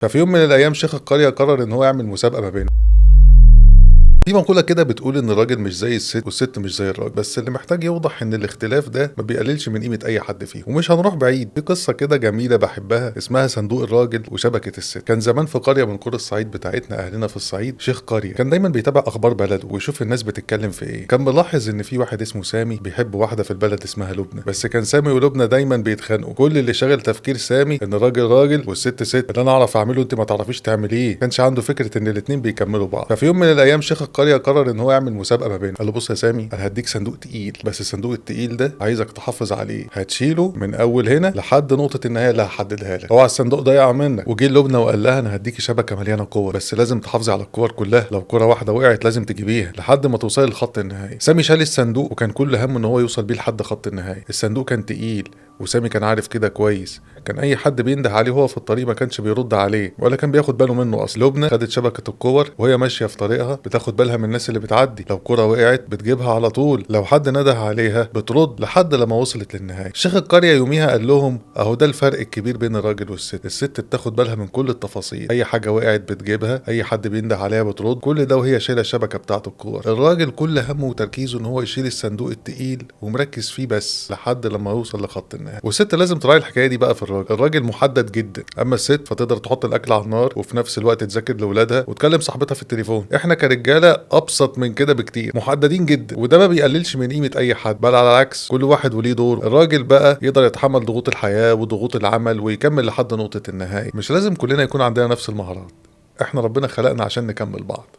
ففي يوم من الأيام شيخ القرية قرر إن هو يعمل مسابقة ما بينهم. في مقولة كده بتقول إن الراجل مش زي الست والست مش زي الراجل، بس اللي محتاج يوضح إن الاختلاف ده ما بيقللش من قيمة أي حد فيهم. ومش هنروح بعيد، في قصة كده جميلة بحبها اسمها صندوق الراجل وشبكة الست. كان زمان في قرية من قرى الصعيد بتاعتنا، أهلنا في الصعيد شيخ قرية كان دايما بيتابع أخبار بلده ويشوف الناس بتتكلم في إيه. كان ملاحظ إن في واحد اسمه سامي بيحب واحدة في البلد اسمها لبنى، بس كان سامي ولبنى دايما بيتخانقوا. كل اللي شاغل تفكير سامي إن الراجل راجل والست ست، اللي أنا أعرف أعمله أنت ما تعرفيش تعمليه. كانش عنده فكرة إن الاتنين بيكملوا بعض. ففي يوم من الأيام شيخ القرية قرر إن هو يعمل مسابقه ما بينهم. قال له بص يا سامي، انا هديك صندوق تقيل، بس الصندوق التقيل ده عايزك تحافظ عليه، هتشيله من اول هنا لحد نقطه النهايه اللي هحددها لك. اوعى الصندوق ده يقع منك. وجه لبنى وقال لها انا هديكي شبكه مليانه كور، بس لازم تحافظي على الكور كلها، لو كوره واحده وقعت لازم تجيبيها لحد ما توصلي لخط النهايه. سامي شال الصندوق وكان كل همه ان هو يوصل بيه لحد خط النهايه. الصندوق كان تقيل وسامي كان عارف كده كويس. كان اي حد بينده عليه وهو في الطريق ما كانش بيرد عليه ولا كان بياخد باله منه اصلا. لبنى خدت شبكه الكور وهي ماشيه في طريقها بتاخد بالها من الناس اللي بتعدي، لو كوره وقعت بتجيبها على طول، لو حد نده عليها بترد لحد لما وصلت للنهايه. شيخ القريه يوميها قال لهم اهو ده الفرق الكبير بين الراجل والست. الست بتاخد بالها من كل التفاصيل، اي حاجه وقعت بتجيبها، اي حد بينده عليها بترد، كل ده وهي شايله الشبكه بتاعه الكور. الراجل كل همه وتركيزه ان هو يشيل الصندوق التقيل ومركز فيه بس لحد لما يوصل لخط النهايه. والست لازم تراعي الحكايه دي بقى في الراجل. الراجل محدد جدا، اما الست فتقدر تحط الاكل على النار وفي نفس الوقت تذاكر لاولادها وتكلم صاحبتها في التليفون. احنا كرجاله ابسط من كده بكتير، محددين جدا، وده ما بيقللش من قيمه اي حد، بل على العكس كل واحد وليه دور. الراجل بقى يقدر يتحمل ضغوط الحياه وضغوط العمل ويكمل لحد نقطه النهايه. مش لازم كلنا يكون عندنا نفس المهارات، احنا ربنا خلقنا عشان نكمل بعض.